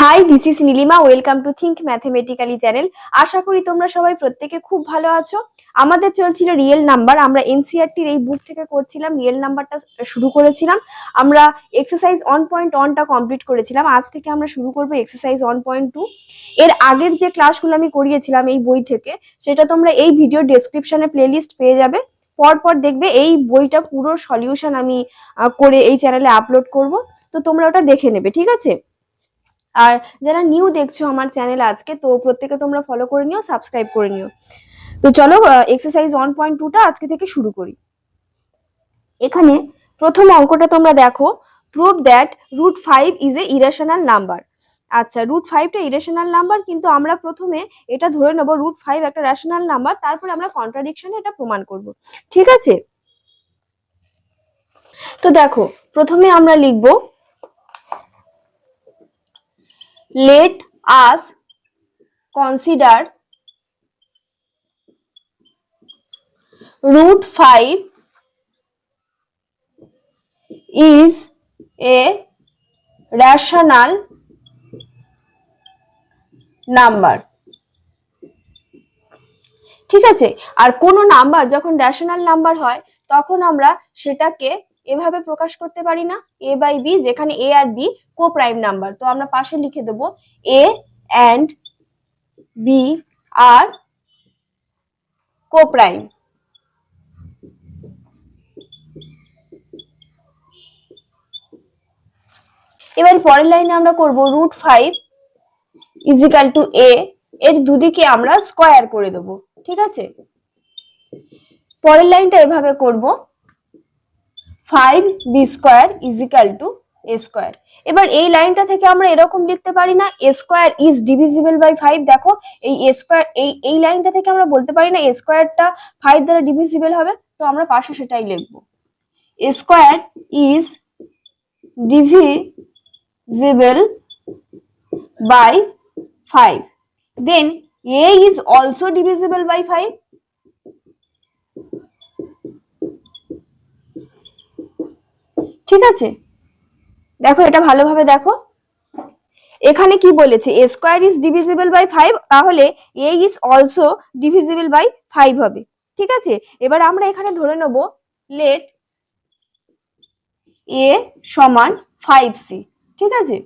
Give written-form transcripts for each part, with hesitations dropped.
High, this is Nilima. Welcome to think mathematically channel. আশা করি তোমরা সবাই প্রত্যেকে খুব ভালো আছো। আমাদের চলছিল রিয়েল নাম্বার। আমরা এনসিইআরটির এই বুক থেকে করছিলাম, রিয়েল নাম্বারটা শুরু করেছিলাম। আমরা এক্সারসাইজ 1.1টা কমপ্লিট করেছিলাম। আজ থেকে আমরা শুরু করবো এক্সারসাইজ 1.2। এর আগের যে ক্লাসগুলো আমি করিয়েছিলাম এই বই থেকে, সেটা তোমরা এই ভিডিও ডেসক্রিপশনে প্লেলিস্ট পেয়ে যাবে। পরপর দেখবে এই বইটা পুরো সলিউশন আমি করে এই চ্যানেলে আপলোড করব, তো তোমরা ওটা দেখে নেবে, ঠিক আছে? আর যারা নিউ দেখছো আমার চ্যানেল আজকে, তো প্রত্যেকে তোমরা ফলো করে নিও, সাবস্ক্রাইব করে নিও। তো চলো এক্সারসাইজ 1.2টা আজকে থেকে শুরু করি। এখানে প্রথম অঙ্কটা তোমরা দেখো, prove that √5 is a irrational number. আচ্ছা, √5টা ইরেশনাল নাম্বার, কিন্তু আমরা প্রথমে এটা ধরে নেব √5 একটা রেশনাল নাম্বার, তারপরে আমরা কন্ট্রাডিকশনে এটা প্রমাণ করব, ঠিক আছে? তো দেখো, প্রথমে আমরা লিখব let us consider √5 is a rational number। ঠিক আছে? আর কোন নাম্বার যখন রেশনাল নাম্বার হয় তখন আমরা সেটাকে এভাবে প্রকাশ করতে পারি না, a বাই b, যেখানে a আর b কো প্রাইম নাম্বার। তো আমরা পাশে লিখে দেব a and b are coprime. এবার পরের লাইনে আমরা করব √5 ইজ ইকুয়াল টু a, এর দুদিকে আমরা স্কয়ার করে দেব, ঠিক আছে? পরের লাইনটা এভাবে করব 5b square is equal two a square. এবার এই লাইনটা থেকে আমরা এরকম লিখতে পারি না a square is divisible by 5। দেখো, এই a স্কয়ার, এই লাইনটা থেকে আমরা বলতে পারি না a স্কয়ারটা 5 দ্বারা ডিভিজিবল হবে, তো আমরা পাশে সেটাই লিখব a square is divisible by 5, then a is also divisible by 5। ঠিক আছে? দেখো, এটা ভালোভাবে দেখো, এখানে কি বলেছে a square is divisible by 5, তাহলে a is also divisible by 5 হবে, ঠিক আছে? এবার আমরা এখানে ধরে নেব লেট a সমান 5c, ঠিক আছে?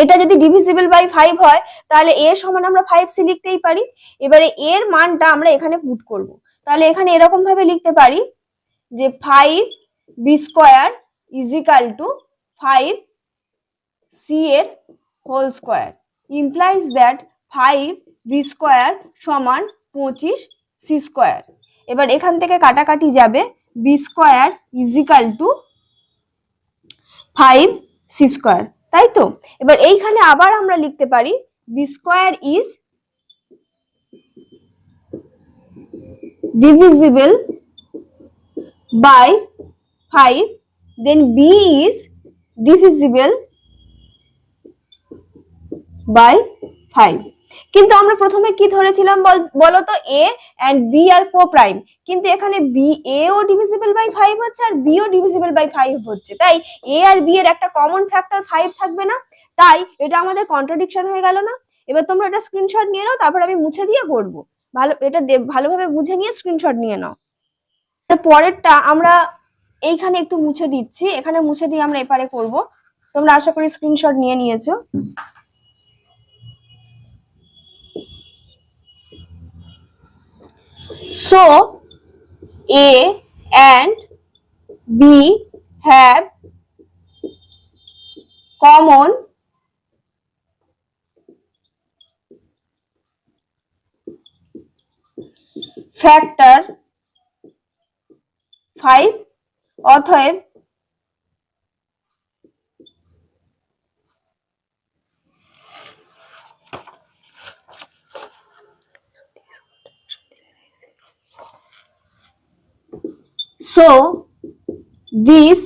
এটা যদি ডিভিজিবল বাই 5 হয় তাহলে a সমান আমরা 5c লিখতেই পারি। এবারে এর মানটা আমরা এখানে পুট করব, তাহলে এখানে এরকম ভাবে লিখতে পারি যে 5b square is equal to 5c এর whole square implies that 5b square সমান 25c স্কয়ার। এবার এখান থেকে কাটাকাটি যাবে, b square is equal to 5c square, তাই তো? এবার এইখানে আবার আমরা লিখতে পারি b square is divisible by 5, then b is divisible by 5। কিন্তু আমরা প্রথমে কি ধরেছিলাম বলো তো, a and b are coprime, কিন্তু এখানে a ও ডিভিজিবল বাই 5 হচ্ছে আর b ও ডিভিজিবল বাই 5 হচ্ছে, তাই a আর b এর একটা কমন ফ্যাক্টর 5 থাকবে না, তাই এটা আমাদের কন্ট্রাডিকশন হয়ে গেল না? এবার তোমরা এটা স্ক্রিনশট নিয়ে নাও, তারপর আমি মুছে দিয়ে করব। এটা ভালোভাবে বুঝে নিয়ে স্ক্রিনশট নিয়ে নাও। পরেরটা আমরা এইখানে একটু মুছে দিচ্ছি, এখানে মুছে দিয়ে আমরা এপারে করব। তোমরা আশা করি স্ক্রিনশট নিয়ে নিয়েছো। So a and b have common factor 5, অতএব so this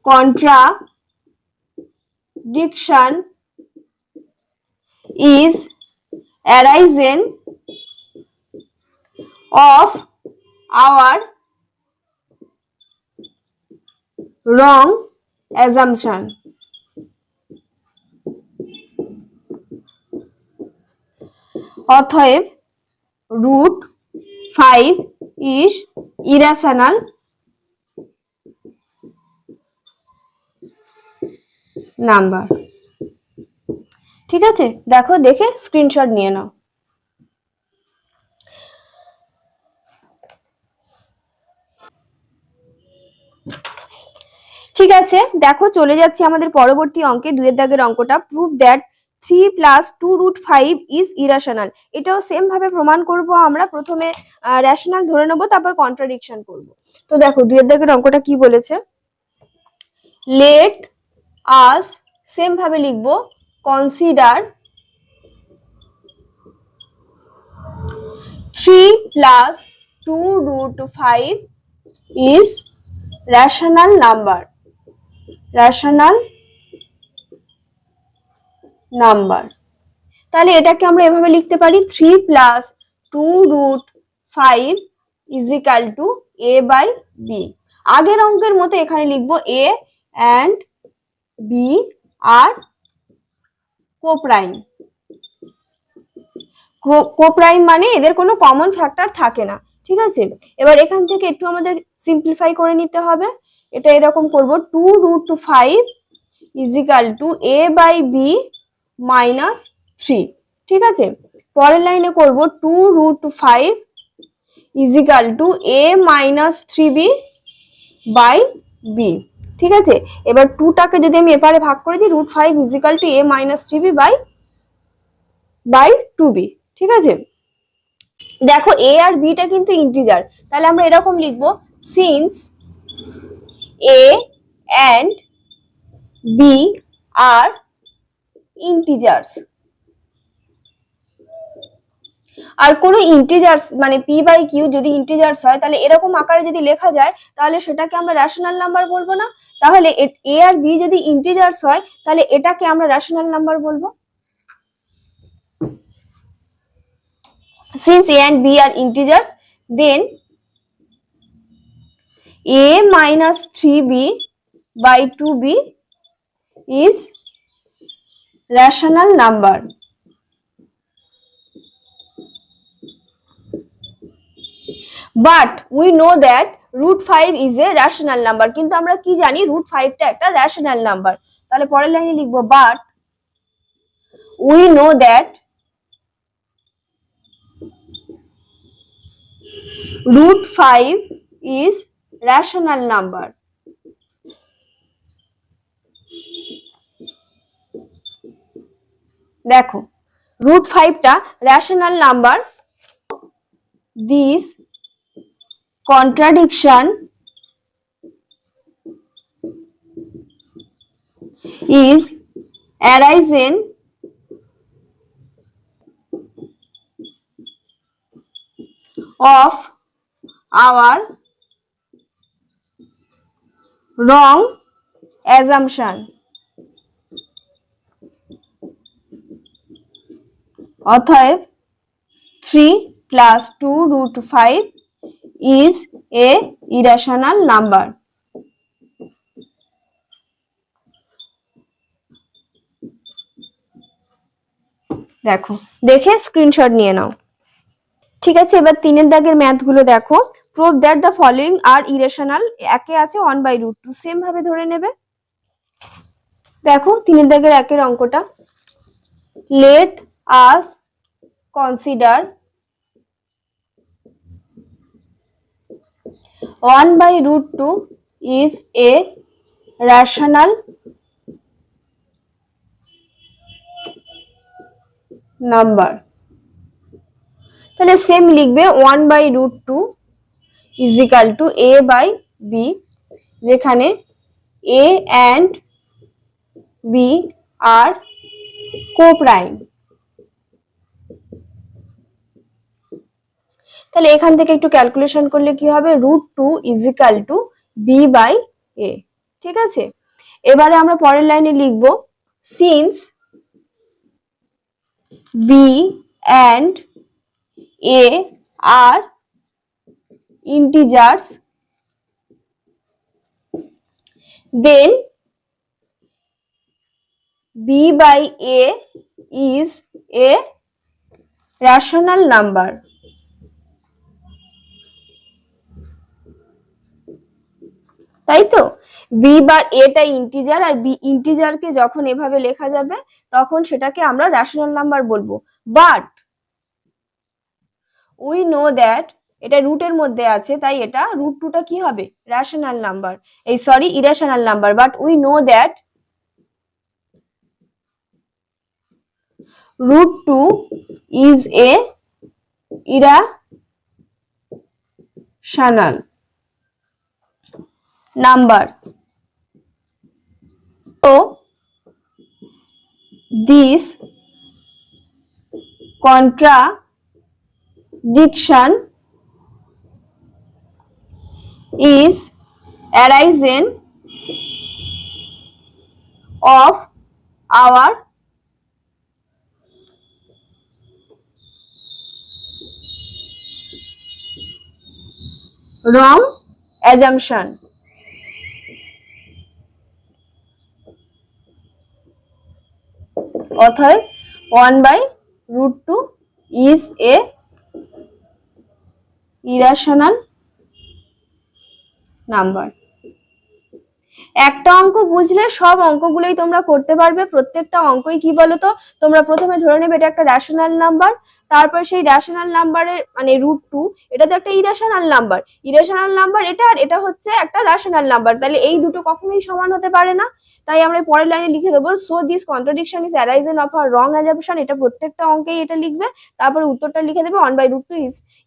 contradiction is arisen of our wrong assumption। অতএব √5 is irrational নাম্বার। ঠিক আছে, দেখো, দেখে স্ক্রিনশট নিয়ে নাও। ঠিক আছে, দেখো চলে যাচ্ছে আমাদের পরবর্তী অঙ্কে, 2 দাগের অঙ্কটা। Prove that 3 + 2√5 is irrational. এটাও সেম ভাবে প্রমাণ করব আমরা। প্রথমে রেশনাল ধরে নেব, তারপর কন্ট্রাডিকশন করব। তো দেখো 2 দাগের অঙ্কটা কি বলেছে, লেট আস, সেম ভাবে লিখবো, কনসিডার 3 + 2√5 is rational number. তাহলে এটাকে আমরা এভাবে লিখতে পারি, 3 + 2√5 = a/b। আগের অঙ্কের মতো এখানে লিখবো a and b আর কোপ্রাইম। কোপ্রাইম মানে এদের কোনো কমন ফ্যাক্টর থাকে না। ঠিক আছে, এবার এখান থেকে একটু আমাদের সিম্পলিফাই করে নিতে হবে। এটা এরকম করব, 2√5 = a/b - 3। ঠিক আছে, পরের লাইনে করব 2√5 = a - 3b/b। ঠিক আছে, এবার 2 টাকে যদি আমি এপারে ভাগ করে দিই, √5 = a - 3b/2b। ঠিক আছে, দেখো a আর b টা কিন্তু ইন্টিজার, তাহলে আমরা এরকম লিখবো, since a and b R integers. আর কোনো ইন্টিজার্স মানে p/q যদি ইন্টিজার্স হয়, তাহলে এরকম আকারে যদি লেখা যায়, তাহলে সেটাকে আমরা রেশনাল নাম্বার বলবো না। তাহলে a আর b যদি ইন্টিজার্স হয়, তাহলে এটাকে আমরা রেশনাল নাম্বার বলবো। Since a and b are integers, then a - 3b/2b is rational number. But we know that √5 is a rational number. কিন্তু আমরা কি জানি, √5 টা একটা rational number। তাহলে পরের লাইনে লিখবো, but we know that √5 is rational number. দেখো √5 টা rational number. This contradiction is arisen of our wrong assumption. অতএব 3 + 2√5 is a irrational number. দেখো, দেখে স্ক্রিনশট নিয়ে নাও। ঠিক আছে, এবার 3 দাগের ম্যাথ গুলো দেখো। Prove that the following R irrational. একে আছে 1/√2, সেম ভাবে ধরে নেবে। দেখো 3 দাগের 1 এর অঙ্কটা, let us consider 1/√2 is a rational number. তাহলে সেম লিখবে, 1/√2 = a/b, যেখানে a and b are কোপ্রাইম। তাহলে এখান থেকে একটু ক্যালকুলেশন করলে কি হবে, √2 = b/a। ঠিক আছে, এবারে আমরা পরের লাইনে লিখব, since b and a are integers, then b/a is a rational number. তাই তো, বি বা এটা ইন্টিজার, আর বি ইন্টিজারকে যখন এভাবে লেখা যাবে তখন সেটাকে আমরা রেশনাল নাম্বার বলবো। বাট উই নো দ্যাট এটা রুটের মধ্যে আছে, তাই এটা রুট টুটা কি হবে, রেশনাল নাম্বার, এই sorry irrational number. But we know that root 2 is a irrational number. So this contradiction is arising of our wrong assumption. অতএব 1/√2 is a irrational number. একটা অঙ্ক বুঝলে সব অঙ্কগুলোই তোমরা করতে পারবে। প্রত্যেকটা অঙ্কই কি বলতো, তোমরা প্রথমে ধরে নেবে এটা একটা রেশনাল নাম্বার, তারপর সেই রেশনাল নাম্বারের মানে √2 এটা তো একটা ইরেশনাল নাম্বার, ইরেশনাল নাম্বার এটা, আর এটা হচ্ছে একটা রেশনাল নাম্বার, তাহলে এই দুটো কখনোই সমান হতে পারে না। তাই আমরা পরের লাইনে লিখে দেবো, so this contradiction is arisen of a wrong assumption. এটা প্রত্যেকটা অঙ্কেই এটা লিখবে, তারপরে উত্তরটা লিখে দেবে 1/√2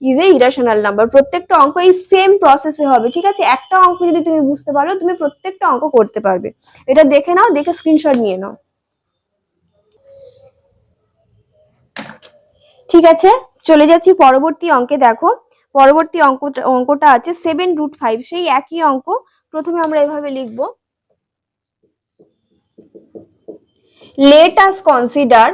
ইজ এ ইরেশনাল নাম্বার। প্রত্যেকটা অঙ্ক এই সেম প্রসেসে হবে, ঠিক আছে। একটা অঙ্ক যদি তুমি বুঝতে পারো তুমি প্রত্যেকটা অঙ্ক করতে পারবে। এটা দেখে নাও, দেখে স্ক্রিনশট নিয়ে নাও, ঠিক আছে। চলে যাচ্ছি পরবর্তী অঙ্কে। দেখো পরবর্তী অঙ্কটা আছে 7√5, সেই একই অঙ্ক। প্রথমে আমরা এভাবে লিখব, let us consider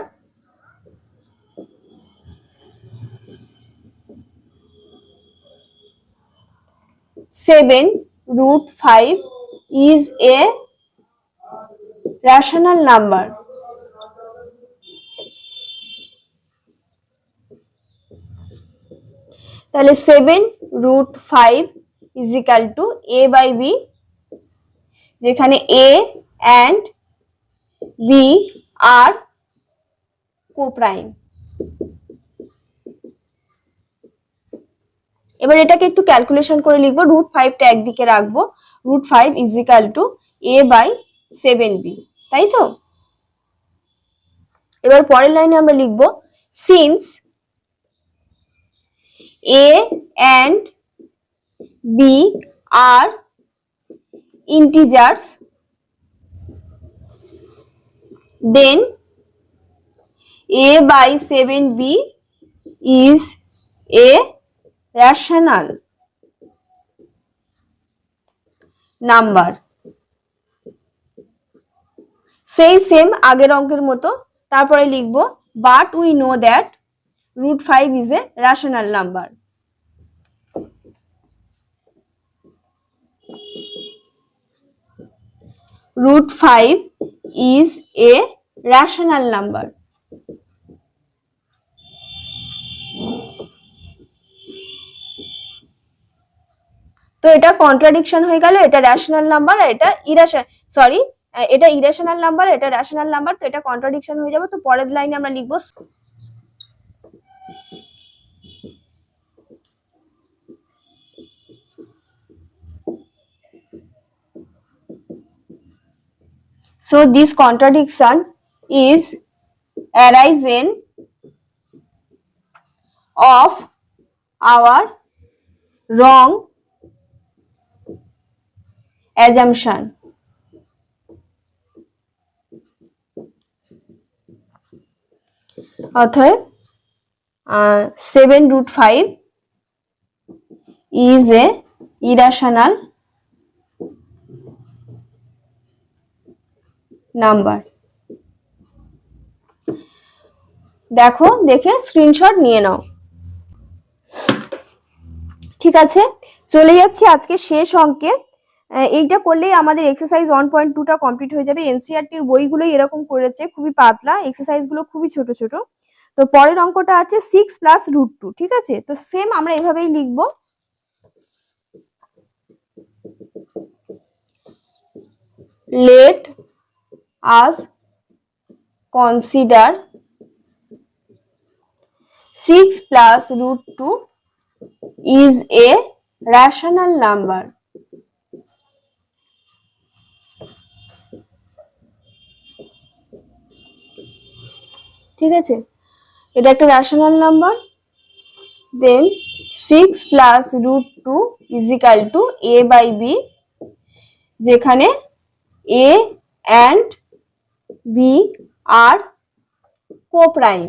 (7√5) is a rational number. তাহলে 7√5 is equal to a/b, যেখানে a and b are co-prime। এবার এটাকে একটু ক্যালকুলেশন করে লিখবো, √5টা একদিকে রাখবো, √5 is equal to a/7b, তাই তো। এবার পরের লাইনে আমরা লিখবো, since a and b are integers, then a/7b is a rational number। সেই সেম আগের অঙ্কের মতো, তারপরে লিখবো but we know that √5 is a rational number। √5 is a rational number। তো এটা কন্ট্রাডিকশন হয়ে গেল, এটা রেশনাল নাম্বার আর এটা এটা ইরেশনাল নাম্বার, এটা রেশনাল নাম্বার, তো এটা কন্ট্রাডিকশন হয়ে যাবে। তো পরের লাইনে আমরা লিখবো, so this contradiction is arising of our wrong assumption। অতএব 7√5 is a irrational number। দেখো, দেখে স্ক্রিনশট নিয়ে নাও, ঠিক আছে। চলে যাচ্ছি আজকে শেষ অঙ্কে। এইটা করলেই আমাদের এক্সারসাইজ 1.2টা কমপ্লিট হয়ে যাবে। এনসিইআরটির বইগুলোই এরকম করেছে, খুবই পাতলা, এক্সারসাইজ গুলো খুবই ছোট ছোট। তো পরের অঙ্কটা আছে 6 প্লাস রুট 2, ঠিক আছে? তো সেম আমরা এভাবেই লিখবো। Let us consider 6 plus root 2 is a rational number. ঠিক আছে, এটা একটা rational number. Then 6 plus root 2 is equal to a by b, যেখানে a and b are coprime.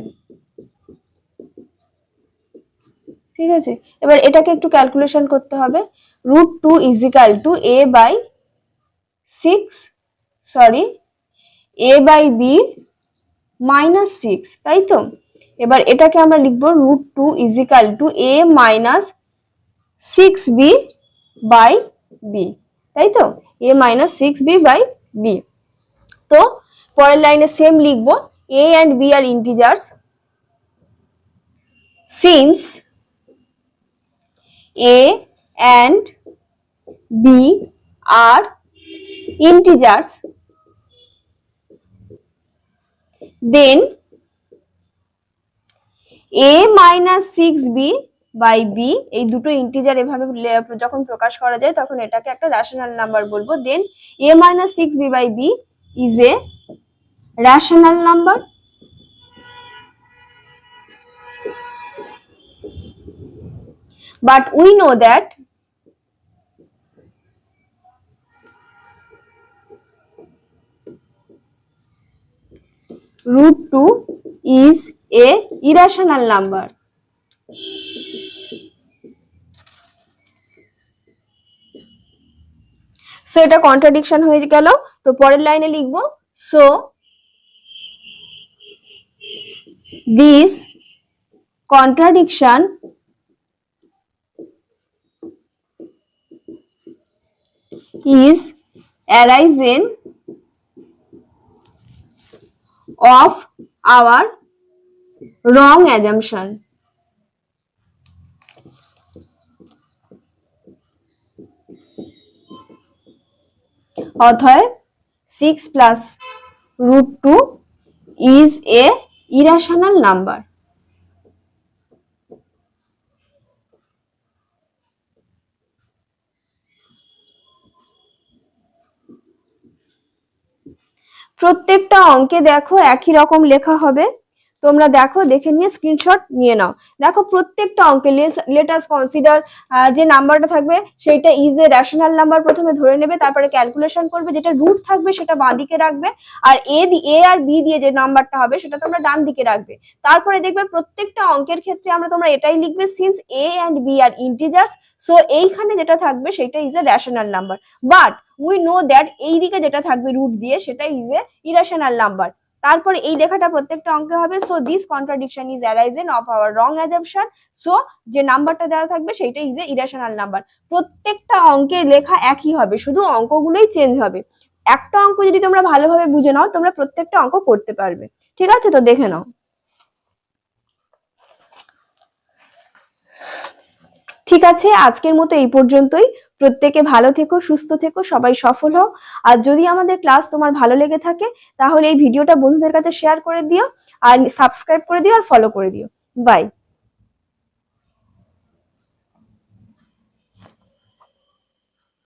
ঠিক আছে, এবার এটাকে একটু ক্যালকুলেশন করতে হবে। Root 2 is equal to a by 6, sorry a by b minus 6, তাই তো? এবার এটাকে আমরা লিখবো root 2 is equal to a minus 6b by b, তাই তো? a minus 6b by b। তো পরের লাইনে সেম লিখবো, a and b R integers, since a and b are integers, then a minus 6b by b, এই দুটো integer এভাবে যখন প্রকাশ করা যায় তখন এটাকে একটা রেশনাল নাম্বার বলবো। দেন a minus 6b by b is a rational number. But we know that root 2 is a irrational number. So এটা কন্ট্রাডিকশন হয়ে গেল। তো পরের লাইনে লিখবো, so this contradiction is arising of our wrong assumption. অতএব 6 plus root 2 is a irrational number. প্রত্যেকটা অঙ্কে দেখো একই রকম লেখা হবে, তোমরা দেখো, দেখে নিয়ে স্ক্রিনশট নিয়ে নাও। দেখো প্রত্যেকটা অঙ্কে লেট আস কনসিডার যে নাম্বারটা থাকবে সেটা ইজ এ রেশনাল নাম্বার প্রথমে ধরে নেবে, তারপরে ক্যালকুলেশন করবে, যেটা রুট থাকবে সেটা বাঁ দিকে রাখবে, আর এ আর বি দিয়ে যে নাম্বারটা হবে সেটা তোমরা ডান দিকে রাখবে। তারপরে দেখবে প্রত্যেকটা অঙ্কের ক্ষেত্রে তোমরা এটাই লিখবে, since A and B are integers, so এইখানে যেটা থাকবে সেটা is a rational number. But we know that এই দিকে যেটা থাকবে রুট দিয়ে সেটা ইজ এ ইরেশনাল নাম্বার। তারপরে এই লেখাটা প্রত্যেকটা অঙ্কে হবে, so this contradiction is arisen of our wrong assumption, so যে নাম্বারটা দেওয়া থাকবে সেটা ইজ এ ইরেশনাল নাম্বার। প্রত্যেকটা অঙ্কের লেখা একই হবে, শুধু অঙ্কগুলোই চেঞ্জ হবে। একটা অঙ্ক যদি তোমরা ভালোভাবে বুঝে নাও তোমরা প্রত্যেকটা অঙ্ক করতে পারবে। ঠিক আছে, তো দেখে নাও। ঠিক আছে, আজকের মতো এই পর্যন্তই। প্রত্যেকে ভালো থেকো, সুস্থ থেকো, সবাই সফল হও। আর যদি আমাদের ক্লাস তোমার ভালো লেগে থাকে তাহলে এই ভিডিওটা বন্ধুদের কাছে শেয়ার করে দিও, আর সাবস্ক্রাইব করে দিও, আর ফলো করে দিও। বাই।